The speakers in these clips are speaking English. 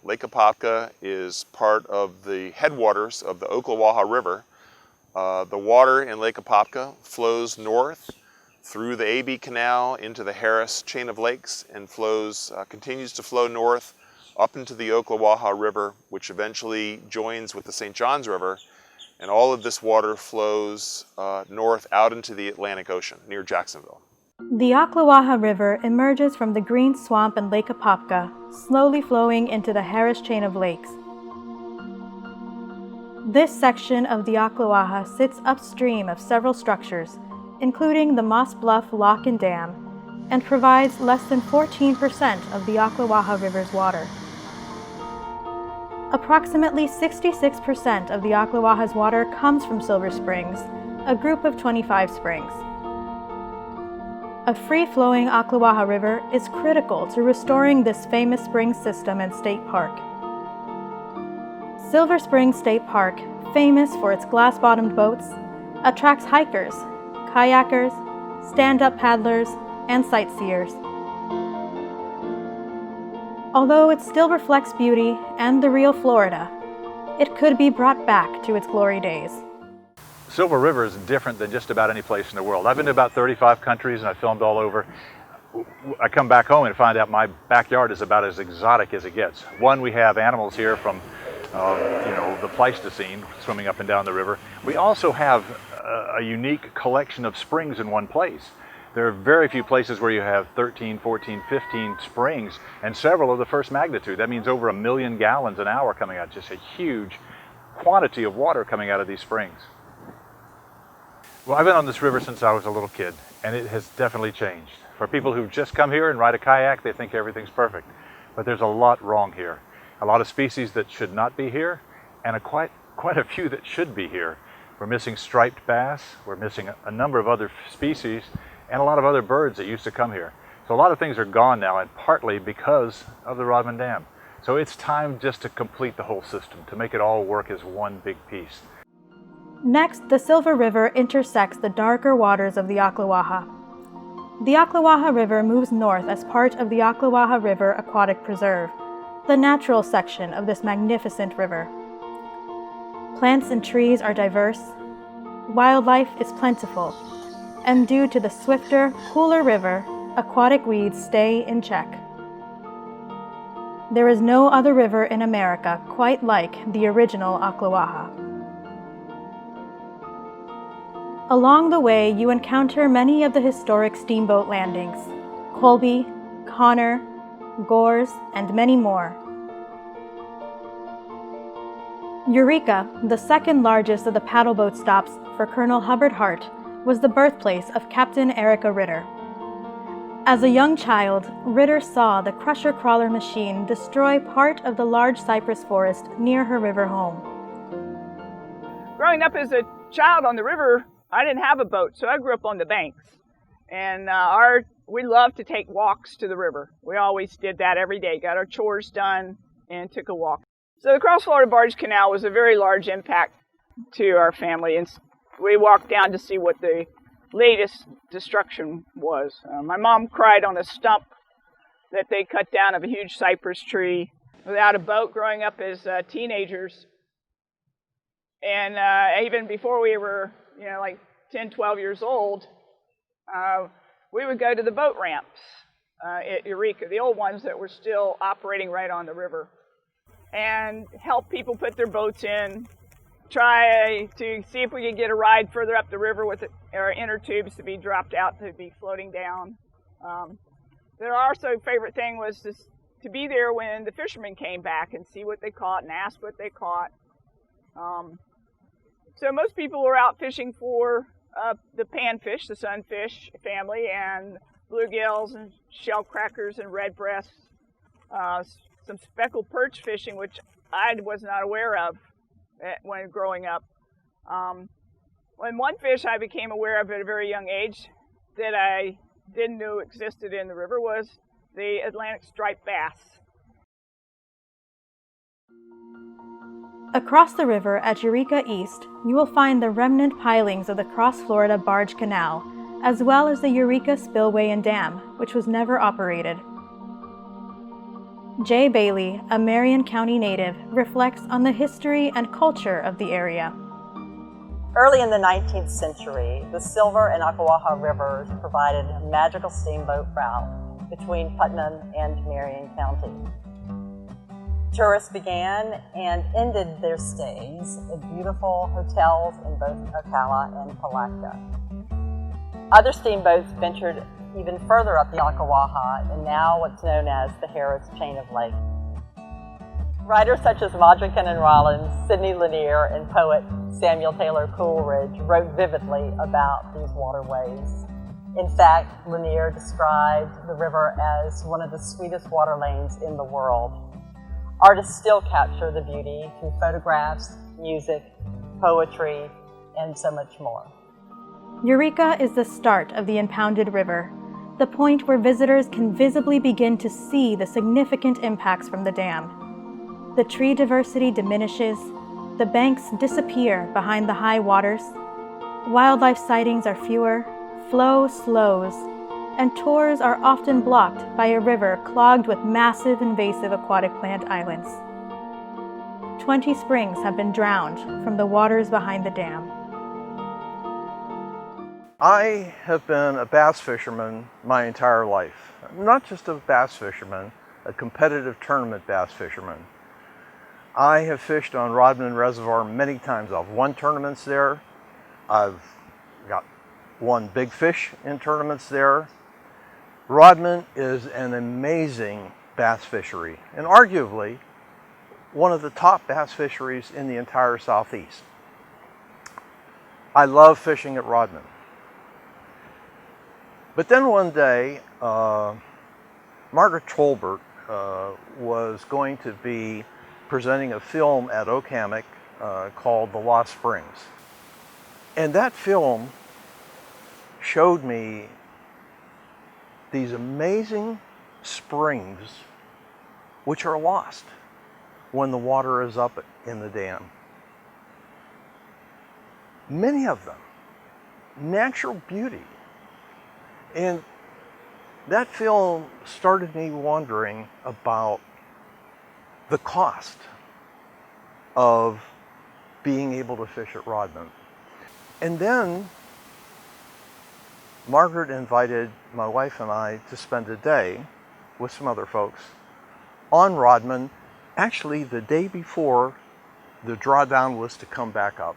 Lake APOPKA is part of the headwaters of the Ocklawaha River. The water in Lake APOPKA flows north through the AB Canal into the Harris chain of lakes and continues to flow north up into the Ocklawaha River, which eventually joins with the St. Johns River. And all of this water flows north out into the Atlantic Ocean near Jacksonville. The Ocklawaha River emerges from the Green Swamp in Lake APOPKA, slowly flowing into the Harris chain of lakes. This section of the Ocklawaha sits upstream of several structures, including the Moss Bluff Lock and Dam, and provides less than 14% of the Ocklawaha River's water. Approximately 66% of the Ocklawaha's water comes from Silver Springs, a group of 25 springs. A free-flowing Ocklawaha River is critical to restoring this famous spring system and state park. Silver Springs State Park, famous for its glass-bottomed boats, attracts hikers, kayakers, stand-up paddlers, and sightseers. Although it still reflects beauty and the real Florida, it could be brought back to its glory days. Silver River is different than just about any place in the world. I've been to about 35 countries and I've filmed all over. I come back home and find out my backyard is about as exotic as it gets. One, we have animals here from the Pleistocene swimming up and down the river. We also have a unique collection of springs in one place. There are very few places where you have 13, 14, 15 springs and several of the first magnitude. That means over 1 million gallons an hour coming out, just a huge quantity of water coming out of these springs. Well, I've been on this river since I was a little kid, and it has definitely changed. For people who just come here and ride a kayak, they think everything's perfect. But there's a lot wrong here. A lot of species that should not be here, and quite a few that should be here. We're missing striped bass, we're missing a number of other species, and a lot of other birds that used to come here. So a lot of things are gone now, and partly because of the Rodman Dam. So it's time just to complete the whole system, to make it all work as one big piece. Next, the Silver River intersects the darker waters of the Ocklawaha. The Ocklawaha River moves north as part of the Ocklawaha River Aquatic Preserve, the natural section of this magnificent river. Plants and trees are diverse, wildlife is plentiful, and due to the swifter, cooler river, aquatic weeds stay in check. There is no other river in America quite like the original Ocklawaha. Along the way, you encounter many of the historic steamboat landings, Colby, Connor, Gores, and many more. ERIKA, the second largest of the paddleboat stops for Colonel Hubbard Hart, was the birthplace of Captain ERIKA Ritter. As a young child, Ritter saw the crusher crawler machine destroy part of the large cypress forest near her river home. Growing up as a child on the river, I didn't have a boat, so I grew up on the banks. And we loved to take walks to the river. We always did that every day, got our chores done and took a walk. So the Cross Florida Barge Canal was a very large impact to our family, and we walked down to see what the latest destruction was. My mom cried on a stump that they cut down of a huge cypress tree without a boat growing up as teenagers. And even before we were, like 10, 12 years old, we would go to the boat ramps at ERIKA, the old ones that were still operating right on the river, and help people put their boats in, try to see if we could get a ride further up the river with our inner tubes to be dropped out to be floating down. Their also favorite thing was to be there when the fishermen came back and see what they caught and ask what they caught. So most people were out fishing for the panfish, the sunfish family, and bluegills and shellcrackers and redbreasts, some speckled perch fishing, which I was not aware of when growing up. When one fish I became aware of at a very young age that I didn't know existed in the river was the Atlantic striped bass. Across the river at ERIKA East, you will find the remnant pilings of the Cross Florida Barge Canal, as well as the ERIKA Spillway and Dam, which was never operated. JAYE BAILLIE, a Marion County native, reflects on the history and culture of the area. Early in the 19th century, the Silver and Ocklawaha rivers provided a magical steamboat route between Putnam and Marion County. Tourists began and ended their stays at beautiful hotels in both Ocala and Welaka. Other steamboats ventured even further up the Ocklawaha and now what's known as the Harris Chain of Lakes. Writers such as Modrican and Rollins, Sidney Lanier, and poet Samuel Taylor Coleridge wrote vividly about these waterways. In fact, Lanier described the river as one of the sweetest water lanes in the world. Artists still capture the beauty through photographs, music, poetry, and so much more. ERIKA is the start of the impounded river, the point where visitors can visibly begin to see the significant impacts from the dam. The tree diversity diminishes, the banks disappear behind the high waters, wildlife sightings are fewer, flow slows, and tours are often blocked by a river clogged with massive invasive aquatic plant islands. 20 springs have been drowned from the waters behind the dam. I have been a bass fisherman my entire life. Not just a bass fisherman, a competitive tournament bass fisherman. I have fished on Rodman Reservoir many times. I've won tournaments there. I've won big fish in tournaments there. Rodman is an amazing bass fishery, and arguably one of the top bass fisheries in the entire Southeast. I love fishing at Rodman. But then one day, Margaret Tolbert was going to be presenting a film at Okamic called The Lost Springs. And that film showed me these amazing springs which are lost when the water is up in the dam. Many of them, natural beauty. And that film started me wondering about the cost of being able to fish at Rodman. And then Margaret invited my wife and I to spend a day with some other folks on Rodman, actually the day before the drawdown was to come back up.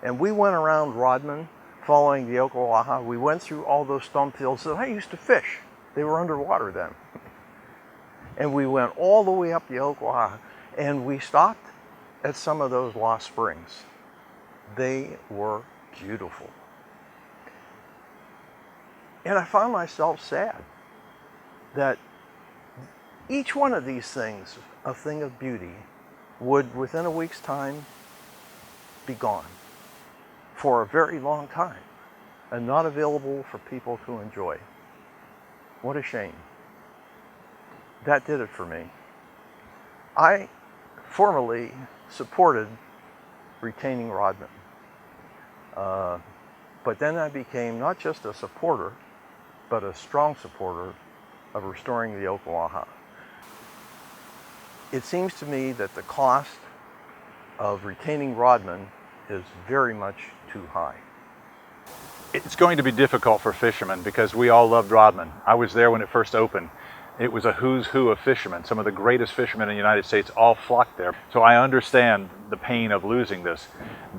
And we went around Rodman following the Ocklawaha. We went through all those stump fields that I used to fish. They were underwater then. And we went all the way up the Ocklawaha and we stopped at some of those lost springs. They were beautiful. And I found myself sad that each one of these things, a thing of beauty, would within a week's time be gone for a very long time and not available for people to enjoy. What a shame. That did it for me. I formally supported retaining Rodman. But then I became not just a supporter, but a strong supporter of restoring the Ocklawaha. It seems to me that the cost of retaining Rodman is very much too high. It's going to be difficult for fishermen because we all loved Rodman. I was there when it first opened. It was a who's who of fishermen. Some of the greatest fishermen in the United States all flocked there. So I understand the pain of losing this,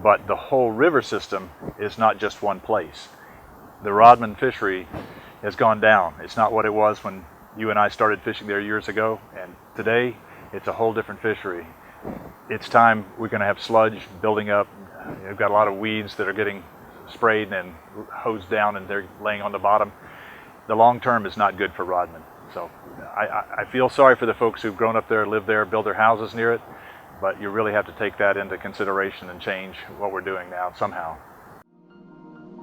but the whole river system is not just one place. The Rodman fishery has gone down. It's not what it was when you and I started fishing there years ago, and today it's a whole different fishery. It's time we're going to have sludge building up. You've got a lot of weeds that are getting sprayed and hosed down and they're laying on the bottom. The long term is not good for Rodman. So I feel sorry for the folks who've grown up there, lived there, built their houses near it, but you really have to take that into consideration and change what we're doing now somehow.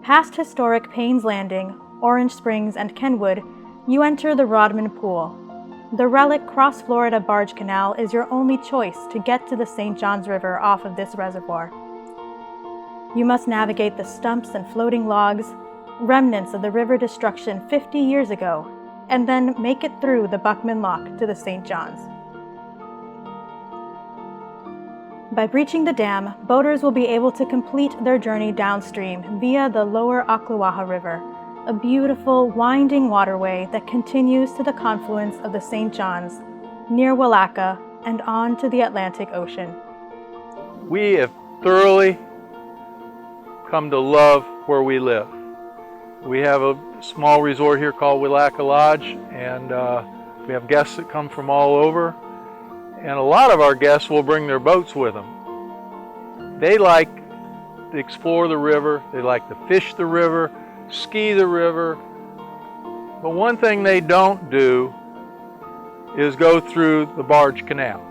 Past historic Payne's Landing, Orange Springs, and Kenwood, you enter the Rodman Pool. The relic Cross Florida Barge Canal is your only choice to get to the St. Johns River off of this reservoir. You must navigate the stumps and floating logs, remnants of the river destruction 50 years ago, and then make it through the Buckman Lock to the St. Johns. By breaching the dam, boaters will be able to complete their journey downstream via the lower Ocklawaha River, a beautiful, winding waterway that continues to the confluence of the St. Johns, near WELAKA, and on to the Atlantic Ocean. We have thoroughly come to love where we live. We have a small resort here called WELAKA Lodge, and we have guests that come from all over, and a lot of our guests will bring their boats with them. They like to explore the river, they like to fish the river, ski the river, but one thing they don't do is go through the barge canal.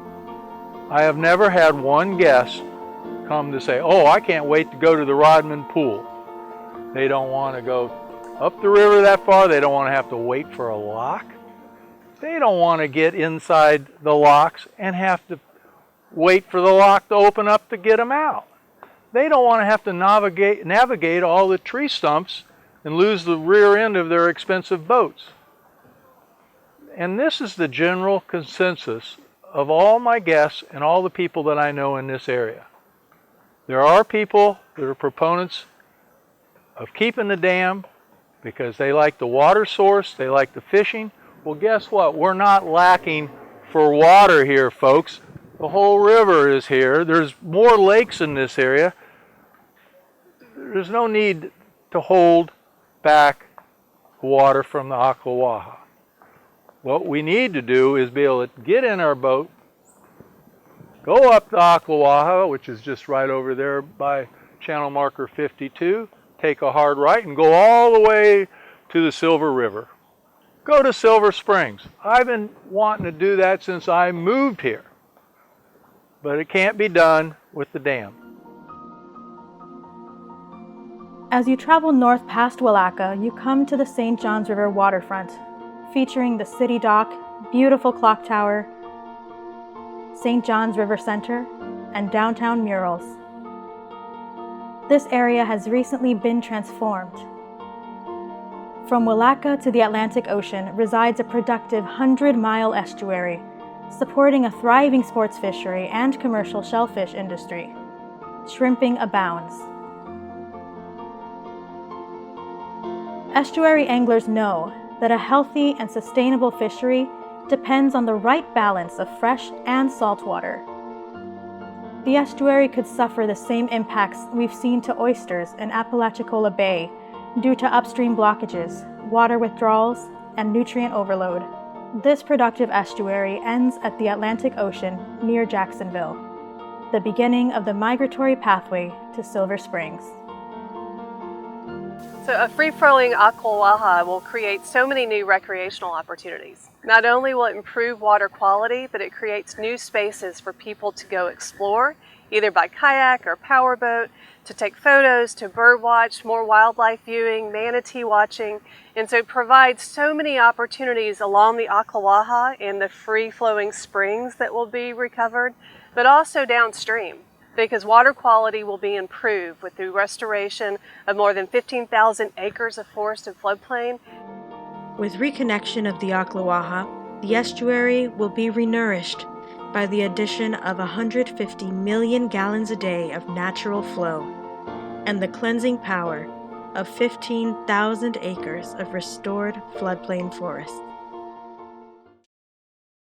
I have never had one guest come to say, oh, I can't wait to go to the Rodman Pool. They don't want to go up the river that far. They don't want to have to wait for a lock. They don't want to get inside the locks and have to wait for the lock to open up to get them out. They don't want to have to navigate all the tree stumps and lose the rear end of their expensive boats. And this is the general consensus of all my guests and all the people that I know in this area. There are people that are proponents of keeping the dam because they like the water source, they like the fishing. Well, guess what? We're not lacking for water here, folks. The whole river is here. There's more lakes in this area. There's no need to hold back water from the Ocklawaha. What we need to do is be able to get in our boat, go up the Ocklawaha, which is just right over there by channel marker 52, take a hard right and go all the way to the Silver River. Go to Silver Springs. I've been wanting to do that since I moved here, but it can't be done with the dam. As you travel north past WELAKA, you come to the St. Johns River waterfront, featuring the city dock, beautiful clock tower, St. Johns River Center, and downtown murals. This area has recently been transformed. From WELAKA to the Atlantic Ocean resides a productive 100-mile estuary, supporting a thriving sports fishery and commercial shellfish industry. Shrimping abounds. Estuary anglers know that a healthy and sustainable fishery depends on the right balance of fresh and salt water. The estuary could suffer the same impacts we've seen to oysters in Apalachicola Bay due to upstream blockages, water withdrawals, and nutrient overload. This productive estuary ends at the Atlantic Ocean near Jacksonville, the beginning of the migratory pathway to Silver Springs. So a free-flowing Ocklawaha will create so many new recreational opportunities. Not only will it improve water quality, but it creates new spaces for people to go explore, either by kayak or powerboat, to take photos, to bird watch, more wildlife viewing, manatee watching. And so it provides so many opportunities along the Ocklawaha and the free-flowing springs that will be recovered, but also downstream, because water quality will be improved with the restoration of more than 15,000 acres of forest and floodplain. With reconnection of the Ocklawaha, the estuary will be renourished by the addition of 150 million gallons a day of natural flow and the cleansing power of 15,000 acres of restored floodplain forests.